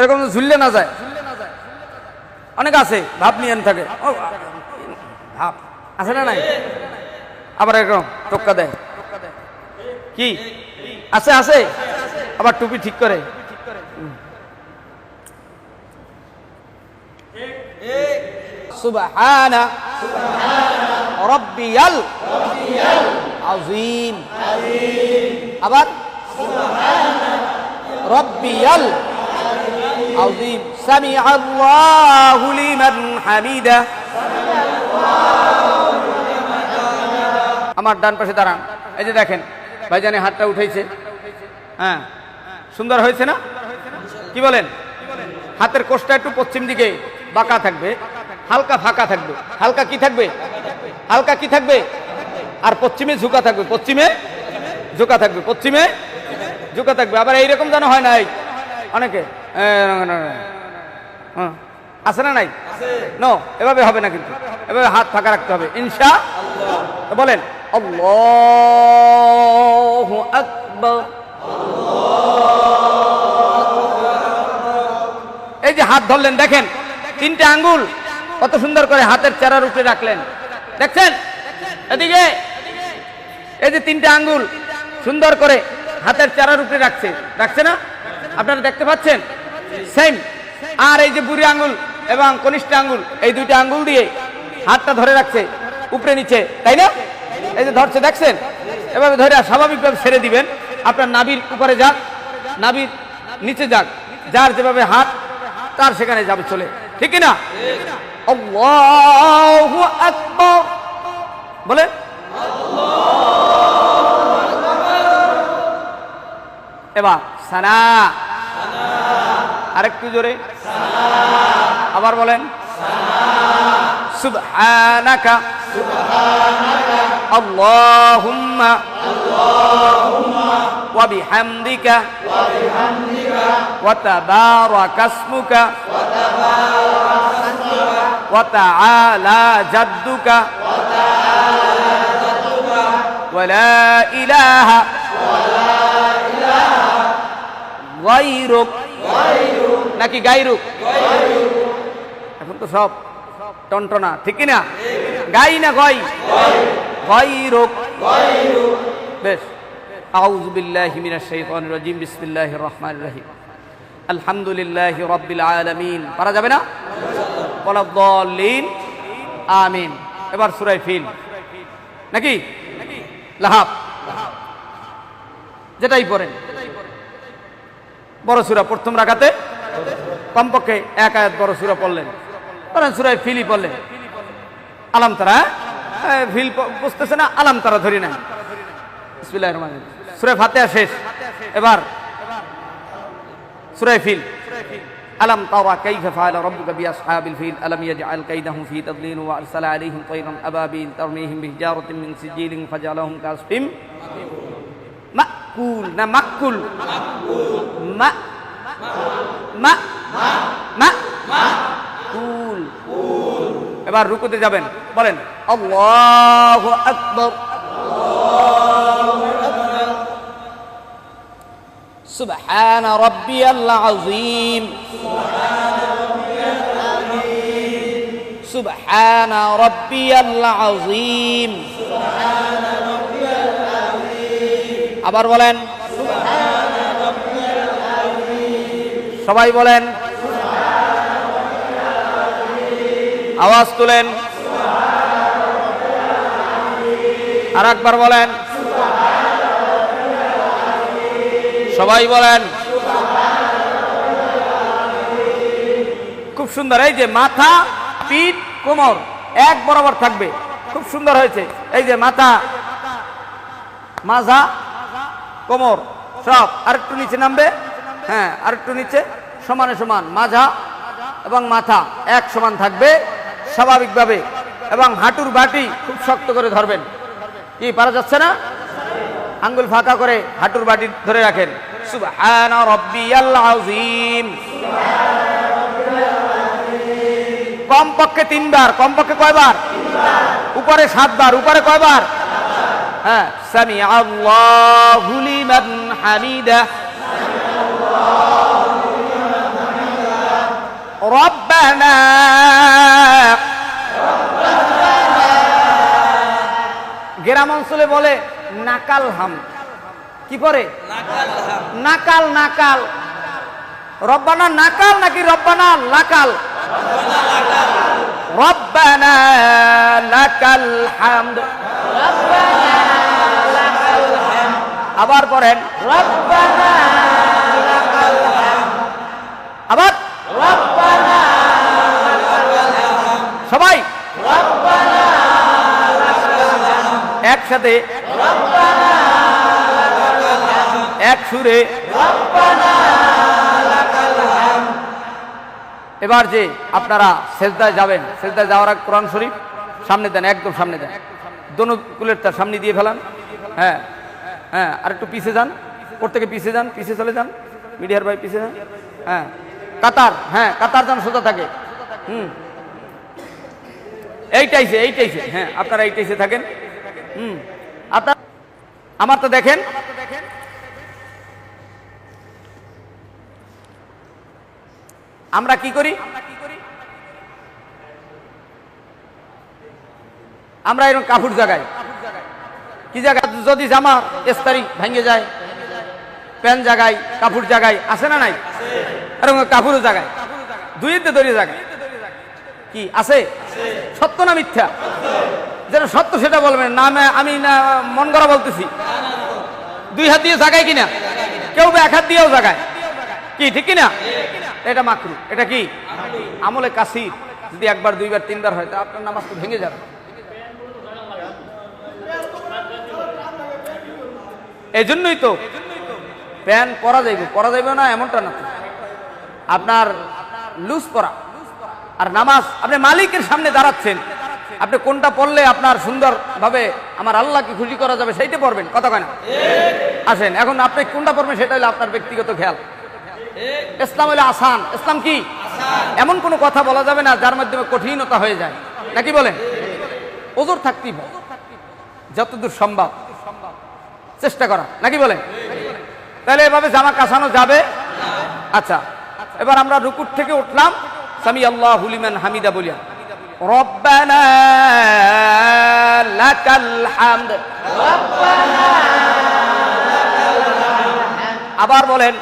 এরকম ঝুললে না যায়। অনেক আছে ভাব নিয়ে থাকে, ভাব আছে না নাই? আবার এরকম টোক্কা দেয়, কি আছে আছে, আবার টুপি ঠিক করে। সুবহানা রাব্বিয়াল আযীম, আবার সুবহানা রাব্বিয়াল আযীম, সামিআল্লাহু লিমান হামিদা। আমার ডান পাশে দাঁড়ান, এই যে দেখেন ভাইজানে হাতটা উঠাইছে, হ্যাঁ সুন্দর হয়েছে না? কি বলেন? হাতের কোষটা একটু পশ্চিম দিকে বাঁকা থাকবে, হালকা ফাঁকা থাকবে, হালকা কি থাকবে, হালকা কি থাকবে, আর পশ্চিমে ঝুঁকা থাকবে, পশ্চিমে ঝুঁকা থাকবে, পশ্চিমে ঝুঁকা থাকবে। আবার এইরকম যেন হয় নাই অনেকে, আছে না নাই? নো, এভাবে হবে না, কিন্তু এভাবে হাত ফাঁকা রাখতে হবে ইনশাআল্লাহ। বলেন আল্লাহু আকবার। এই যে হাত ধরলেন, দেখেন তিনটে আঙ্গুল কত সুন্দর করে হাতের চেরার উপরে রাখলেন, দেখছেন? এদিকে এই যে তিনটে আঙ্গুল সুন্দর করে হাতের চেরার উপরে রাখছে না? আপনারা দেখতে পাচ্ছেন? সেম। আর এই যে বুড়ি আঙ্গুল এবং কনিষ্ঠ আঙ্গুল, এই দুইটা আঙ্গুল দিয়ে হাতটা ধরে রাখছে উপরে নিচে, তাই না? এই যে ধরছে, দেখছেন? এভাবে ধরে স্বাভাবিকভাবে ছেড়ে দিবেন। আপনার নাভির উপরে যাক, নাভির নিচে যাক, যার যেভাবে হাত তার সেখানে যাবে চলে, ঠিক না? আল্লাহু আকবার বলে, এবার সানা, আরেকটু জোরে, আবার বলেন সুবহানাকা আল্লাহুম্মা ওয়া বিহামদিকা ওয়া তাবারাকা ইসমুকা ওয়া তাআলা জাদ্দুকা ওয়া লা ইলাহা গায়রুক, নাকি গায়রুক? এখন তো সব টনটনা, ঠিক না? গাই না গয়? গায়রুক। বেশ। আউযু বিল্লাহি মিনাশ শাইতানির রাজিম, বিসমিল্লাহির রহমানির রহিম, আলহামদুলিল্লাহি রাব্বিল আলামিন। পারা যাবে না? ওয়ালাদ-দাল্লিন, আমিন। এবার সূরা ফিল, নাকি লাহাব, যেটাই পড়েন বড় সূরা, প্রথম রাকাতে কমপক্ষে এক আয়াত বড় সূরা পড়লেন, ধরেন সূরা ফিলই পড়লেন, আলাম তারা, ফিল বুঝতেছে না, আলাম তারা ধরি না। বিসমিল্লাহির রহমানির রহিম, সূরা ফাতিহা শেষ, এবার সূরা ফিল। আলাম তারা কাইফা ফাআলা রাব্বুকা বিআসহাবিল ফিল আলাম ইয়াজআল কাইদাহুম ফি তাদলিল ওয়া আরসালা আলাইহিম তায়রান আবাবিল তারমিহিম বিহিজারাতিন মিন সিজিলিন ফাজআলাহুম কাসফিম মাকুল, না মাকুল, মা মা মা কুল। এবার রুকুতে যাবেন, বলেন আল্লাহু আকবার। সুবহানা রাব্বিয়াল আযীম, সুবহানা রাব্বিয়াল আযীম। আবার বলেন, সবাই বলেন, আওয়াজ তুলেন, আর একবার বলেন, সবাই বলেন। খুব সুন্দর। এই যে মাথা, পিঠ, কোমর এক বরাবর থাকবে, খুব সুন্দর হয়েছে। এই যে মাথা, মাজা, কোমর সব আরেকটু নিচে নামবে, হ্যাঁ আরেকটু নিচে, সমানে সমান মাজা এবং মাথা এক সমান থাকবে স্বাভাবিকভাবে, এবং হাঁটুর বাটি খুব শক্ত করে ধরবেন। কি পারা যাচ্ছে না? আঙ্গুল ফাঁকা করে হাঁটুর বাটি ধরে রাখেন। সুবহানা রাব্বিয়াল আযীম, কমপক্ষে 3 বার। কমপক্ষে কয়বার? উপরে 7 বার। উপরে কয়বার? হ্যাঁ, সামিআল্লাহু লিমান হামিদা। রব্বানা গ্রাম অঞ্চলে বলে নাকাল হাম, কি করে নাকাল নাকাল। রব্বানা নাকাল নাকি রব্বানা লাকাল? রব্বানা লাকাল হামদ। আবার পড়েন রব্বানা লাকাল হামদ। আবার রব্বানা লাকাল হামদ। সবাই রব্বানা লাকাল হামদ। একসাথে রব্বানা লাকাল হামদ। এক সুরে রব্বানা লাকাল হামদ। এবার যে আপনারা সেজদায় যাবেন, সেজদায় যাওয়ার আগে কোরআন শরীফ সামনে দেন, একদম সামনে দেন, দোনো কুলের তার সামনে দিয়ে ফেলান। হ্যাঁ হ্যাঁ, আর একটু পিছিয়ে যান, প্রত্যেকে পিছিয়ে যান, পিছিয়ে চলে যান, মিডিয়ার ভাই পিছিয়ে যান। হ্যাঁ কাতার, হ্যাঁ কাতার যেন সোজা থাকে। এইটাইছে এইটাইছে, হ্যাঁ আপনারা এইটাইছে থাকেন। আপনার আমার তো দেখেন আমরা কি করি, আমরা এরকম কাপড় জাগাই, কি জায়গা যদি জামা এস্তারি ভেঙে যায়, প্যান্ট জাগাই, কাপড় জাগাই, আছে না নাই? এরকম কাপড়ও জাগাই, দুইতে দড়িয়ে জাগাই, কি আছে? সত্য না মিথ্যা? যেটা সত্য সেটা বলবেন না, আমি না মন করা বলতেছি। দুই হাত দিয়ে জাগাই কিনা, কেউ এক হাত দিয়েও জাগায়, কি ঠিক কিনা? এটা মাকরু, এটা কি আমলে কাসির। যদি একবার দুইবার তিনবার হয় তা আপনার নামাজ তো ভেঙে যাবে। এই জন্যই তো প্যান্ট পরা যাইবে না এমনটা না, আপনার লুজ পরা। আর নামাজ আপনি মালিকের সামনে দাঁড়াচ্ছেন, আপনি কোনটা পড়লে আপনার সুন্দর ভাবে আমার আল্লাহকে খুশি করা যাবে সেইটা পড়বেন, কথা কয় না? আসেন এখন আপনি কোনটা পড়বেন সেটা হলো আপনার ব্যক্তিগত খেয়াল। ইসলাম হলো আসান। ইসলাম কি? এমন কোনো কথা বলা যাবে না যার মাধ্যমে কঠিনতা হয়ে যায়, নাকি বলেন? ওজোর থাকতেই হবে, যতদূর সম্ভব চেষ্টা করা, নাকি বলেন? তাহলে এভাবে জামা কাছানো যাবে। আচ্ছা, এবার আমরা রুকুর থেকে উঠলাম, সামি আল্লাহু লিমান হামিদা বলিয়া রব্বানা লাকাল হামদ। আবার বলেন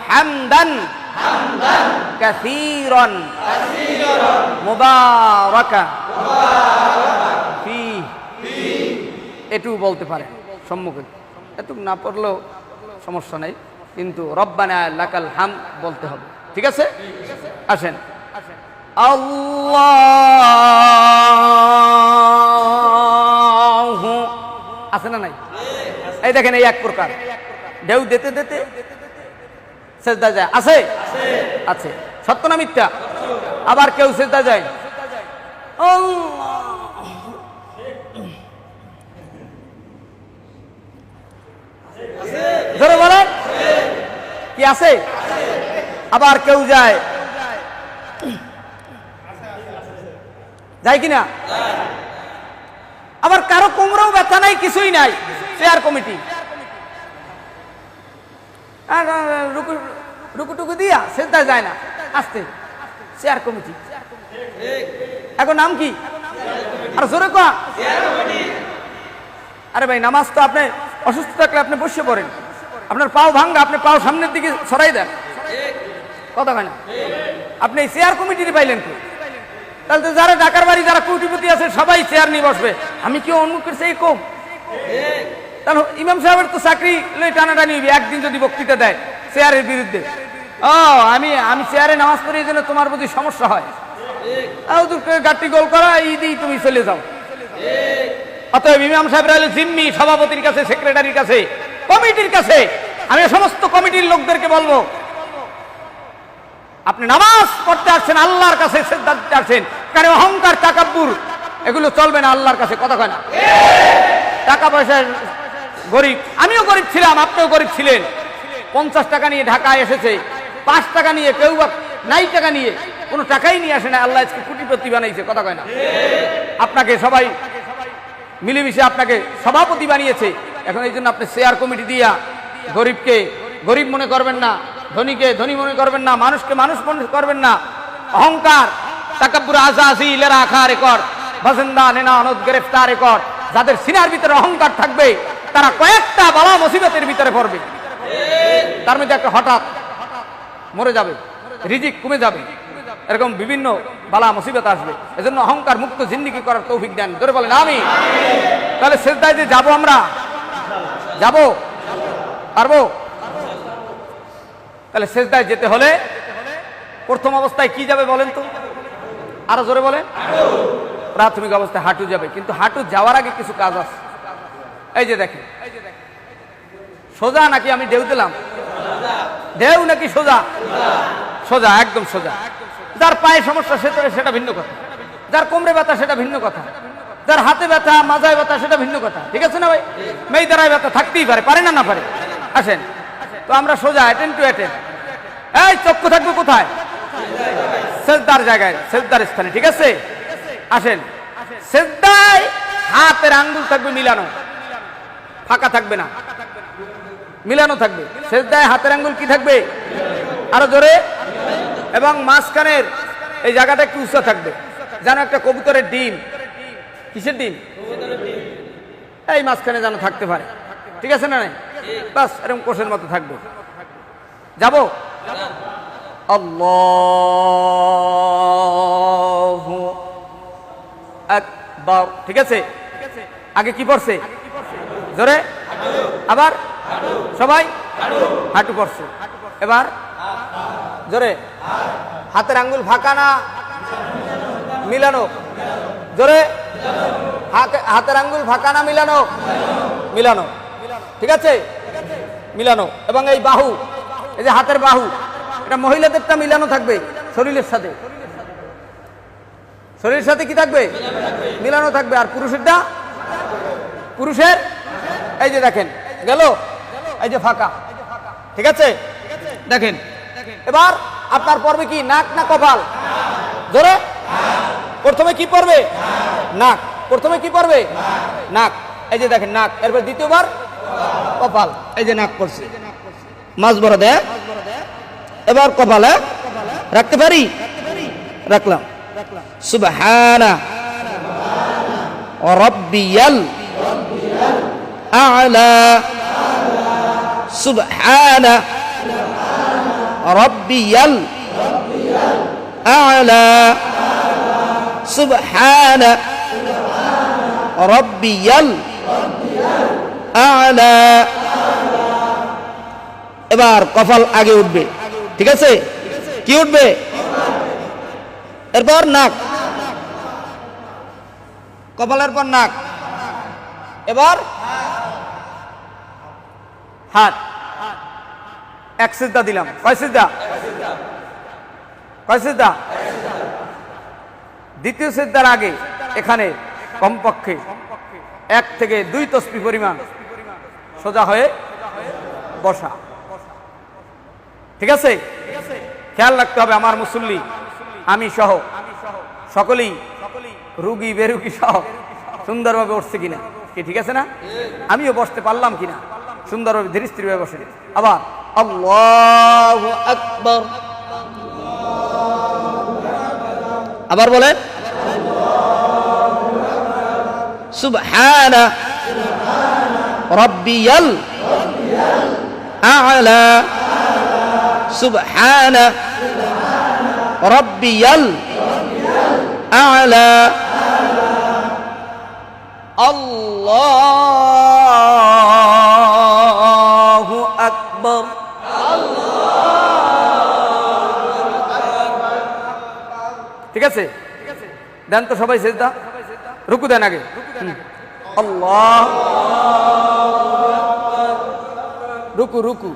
হামদান কাসীরান মুবারাকান ফীহি। এটুকু বলতে পারে সম্মুখে, এটুকু না পড়লেও সমস্যা নেই, কিন্তু রব্বানা লাকাল হামদ বলতে হবে, ঠিক আছে? আসেন আল্লাহু, আছে না নাই? এই দেখেন এই এক প্রকার ঢেউ দিতে দিতে সেজদা যায়, আছে আছে, সত্য না মিথ্যা? আবার কেউ সেজদা যায় ধরে বলেন কি আছে? আবার কেউ যায় কিনা? আবার কারো কোমরেও ব্যথা নাই, কিছুই নাই, চেয়ার কমিটি রুকুটুকু দিয়া সেজদা যায় না, আসতে চেয়ার কমিটি। এখন নাম কি? আর জোরে কয়া। আরে ভাই নামাজ তো আপনি অসুস্থ থাকলে আপনি বসে পড়েন, আপনার পাও ভাঙ্গা, আপনি পাও সামনের দিকে ছড়াই দেন, কথা হয় না? আপনি চেয়ার কমিটির পাইলেন কি? তাহলে তো যারা ঢাকার বাড়ি যারা কোটিপতি আছে সবাই চেয়ার নিয়ে বসবে, আমি কি অন্যকের সেই কম? তাহলে ইমাম সাহেবের তো চাকরি লই টানাটানি হইবে, একদিন যদি বক্তৃতা দেয় চেয়ারের বিরুদ্ধে, আমি চেয়ারে নামাজ পড়ি এই জন্য তোমার প্রতি সমস্যা হয়, গাড়ি গোল করা এই দিয়েই তুমি চলে যাও। অতএব ইমাম সাহেব হলো জিম্মি, সভাপতির কাছে, সেক্রেটারির কাছে, কমিটির কাছে। আমি সমস্ত কমিটির লোকদেরকে বলবো, আপনি নামাজ পড়তে আসছেন, আল্লাহর কাছে সিজদা দিতে আসছেন, কারণ অহংকার তাকাব্বুর এগুলো চলবে না আল্লাহর কাছে, কথা কয় না? টাকা পয়সা গরিব, আমিও গরিব ছিলাম, আপনিও গরিব ছিলেন। 50 টাকা নিয়ে ঢাকায় এসেছে, 5 টাকা নিয়ে, কেউ বা 9 টাকা নিয়ে, কোনো টাকাই নিয়ে আসে না, আল্লাহ আজকে কোটিপতি বানাইছে, কথা কয় না? আপনাকে সবাই মিলেমিশে আপনাকে সভাপতি বানিয়েছে। এখন এই জন্য আপনি চেয়ার কমিটি দিয়া গরিবকে গরিব মনে করবেন না, ধনীকে ধনী মনে করবেন না, মানুষকে মানুষ মনে করবেন না। অহংকার, তাকাব্বুর, আজাজি, লেরা খা রেকর্ড, বাজিন্দা নেনা অনদ গ্রেফতার রেকর্ড, যাদের সিনার ভিতরে অহংকার থাকবে তারা কয়েকটা বালা মুসিবতের ভিতরে পড়বে। তার মধ্যে একটা হঠাৎ মরে যাবে, রিজিক কমে যাবে, এরকম বিভিন্ন বালা মুসিবত আসবে। এজন্য অহংকার মুক্ত জিন্দেগি করার তৌফিক দেন, ধরে বলেন আমিন। তাহলে সিজদায় যে যাবো, আমরা যাবো, পারবো? তাহলে সিজদায় যেতে হলে প্রথম অবস্থায় কি যাবে বলেন তো? আরো জোরে বলেন। প্রাথমিক অবস্থায় হাঁটু যাবে, কিন্তু হাঁটু যাওয়ার আগে কিছু কাজ আছে। এই যে দেখেন, সোজা নাকি আমি ঢেউ দিলাম? ঢেউ নাকি সোজা? সোজা, একদম সোজা। যার পায়ে সমস্যা সেটা ভিন্ন কথা, যার কোমরে ব্যথা সেটা ভিন্ন কথা, যার হাতে ব্যথা, মাজায় ব্যথা সেটা ভিন্ন কথা, ঠিক আছে না ভাই? মেয়েদারায় ব্যথা থাকতেই পারে, পারে না, না পারে? আসেন তো আমরা সোজা, অ্যাটেন্ড টু অ্যাটেন্ড। এই চক্ষু থাকবে কোথায়? সেজদার জায়গায়, সেজদার স্থানে, ঠিক আছে? আসেন, সেজদায় হাতের আঙ্গুল থাকবে মিলানো, ফাঁকা থাকবে না, মিলানো থাকবে। সেজদায় হাতের আঙ্গুল কি থাকবে? আরো জোরে। এবং মাঝখানের এই জায়গাটা একটু উঁচা থাকবে, যেন একটা কবুতরের ডিম। কিসের ডিম? এই মাঝখানে যেন থাকতে পারে, ঠিক আছে না? বাস এরকম কোষের মতো থাকবে। যাবো? আল্লাহু আকবার, ঠিক আছে? আগে কি পড়ছে? জোরে। আবার সবাই হাঁটু পড়ছে। এবার জোরে। হাতের আঙ্গুল ফাঁকা না মিলানো? জোরে। হাতের আঙ্গুল ফাঁকা না মিলানো? মিলানো, ঠিক আছে? মিলানো। এবং এই বাহু, এই যে হাতের বাহু, এটা মহিলাদেরটা মিলানো থাকবে শরীরের সাথে। শরীরের সাথে কি থাকবে? মিলানো থাকবে। আর পুরুষেরটা, পুরুষের এই যে দেখেন গেল, এই যে ফাঁকা, ঠিক আছে? দেখেন এবার আপনার পড়বে কি? নাক না কপাল? জোরে। প্রথমে কি পড়বে? নাক। প্রথমে কি পড়বে? নাক। এই যে দেখেন নাক, এরপর দ্বিতীয়বার কপাল। এই যে নাক পড়ছে, মাঝ বড় দেয়। এবার কপালে রাখতে পারি? রাখলাম। সুবহানা রাব্বিয়াল আ'লা, সুবহানা রাব্বিয়াল আ'লা, সুবহানা রাব্বিয়াল আ'লা। এবার কপাল আগে উঠবে, ঠিক আছে? কি উঠবে? এরপর নাক, কপালের পর নাক। এবার হাত। এক সিজদা দিলাম। কয় সিজদা? কয় সিজদা? দ্বিতীয় সিজদার আগে এখানে কমপক্ষে 1 থেকে 2 তসবিহ পরিমাণ সোজা হয়ে বসা, ঠিক আছে? খেয়াল রাখতে হবে আমার মুসল্লি, আমি সহ সকলেই রুগী বেরুগী সহ সুন্দরভাবে উঠছে কিনা, কি ঠিক আছে না? আমিও বসতে পারলাম কিনা সুন্দরভাবে ধীরে স্থিরভাবে বসে। আবার আল্লাহু আকবার, আবার বলেন সুবহানা রাব্বিয়াল আ'লা, সুবহানা রাব্বিয়াল আ'লা। আল্লাহু আকবার। ঠিক আছে? দেন তো সবাই সিজদা, রুকু দেন আগে। আল্লাহ, রুকু রুকু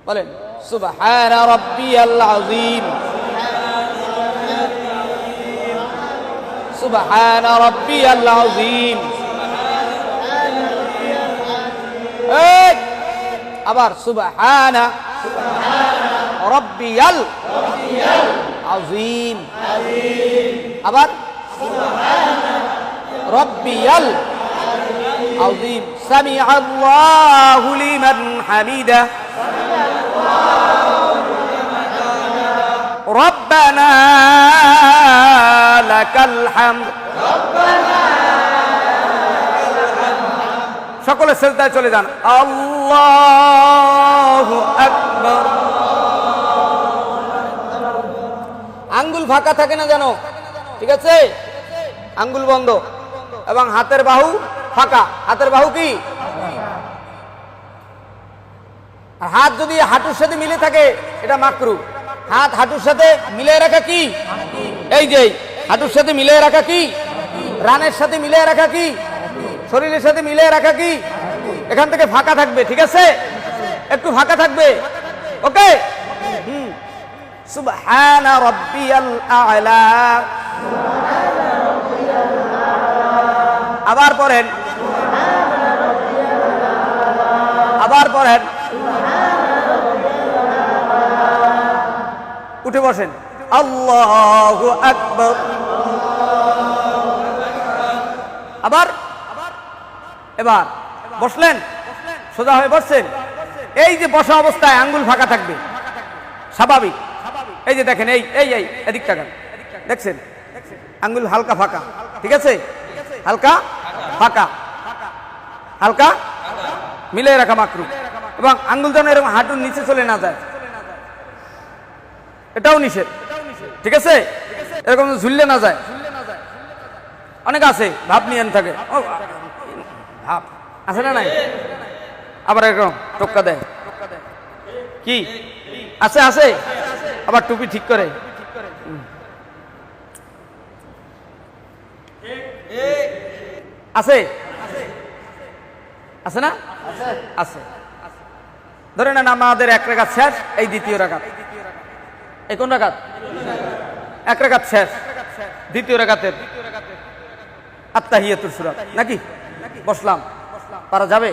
বলেন সুবহানা রাব্বিয়াল আযীম, সুবহানা রাব্বিয়াল আযীম। আবার সুবহানা রাব্বিয়াল আযীম, আবার সুবহানা রাব্বিয়াল আযীম। সামিআ আল্লাহু লিমান হামিদা। রব্বানা লাকাল হামদ। সকলে সিজদায় চলে যান। আল্লাহু আকবার। আঙ্গুল ফাঁকা থাকে না জানো, ঠিক আছে? আঙ্গুল বন্ধ এবং হাতের বাহু ফাঁকা। হাতের বাহু কি? আর হাত যদি হাঁটুর সাথে মিলে থাকে এটা মাকরু। হাত হাঁটুর সাথে মিলিয়ে রাখা কি? এই যে হাঁটুর সাথে মিলিয়ে রাখা কি? রানের সাথে মিলিয়ে রাখা কি? শরীরের সাথে মিলিয়ে রাখা কি? এখান থেকে ফাঁকা থাকবে, ঠিক আছে? একটু ফাঁকা থাকবে, ওকে? সুবহানা রাব্বিয়াল আ'লা। আবার পড়েন, আবার পড়েন। উঠে বসেন। আল্লাহু আকবার। আবার এবার বসলেন, সোজা হয়ে বসছেন। এই যে বসা অবস্থায় আঙ্গুল ফাঁকা থাকবে, স্বাভাবিক। এই যে দেখেন, এই এই এই এদিক তাকান, দেখছেন আঙ্গুল হালকা ফাঁকা, ঠিক আছে? হালকা ফাঁকা, হালকা মিলে রাখা মাকরু। এবং আঙ্গুল যেন এরকম হাঁটুর নিচে চলে না যায়, এটাও নিষেধ, ঠিক আছে? এরকম ঝুললে না যায়। অনেক আছে ভাব নিয়ে থাকে, ভাব আছে না নাই? আবার এরকম টোক্কা দেয়, কি আছে? আছে। আবার টুপি ঠিক করে। আছে আছে না? আছে। ধরে নেন আমাদের এক রাকাত শেষ, এই দ্বিতীয় রাকাত। এই কোন রাকাত? এক রাকাত শেষ, দ্বিতীয় রাকাতের আত্তাহিয়াতুস সূরা নাকি? বসলাম, পারা যাবে?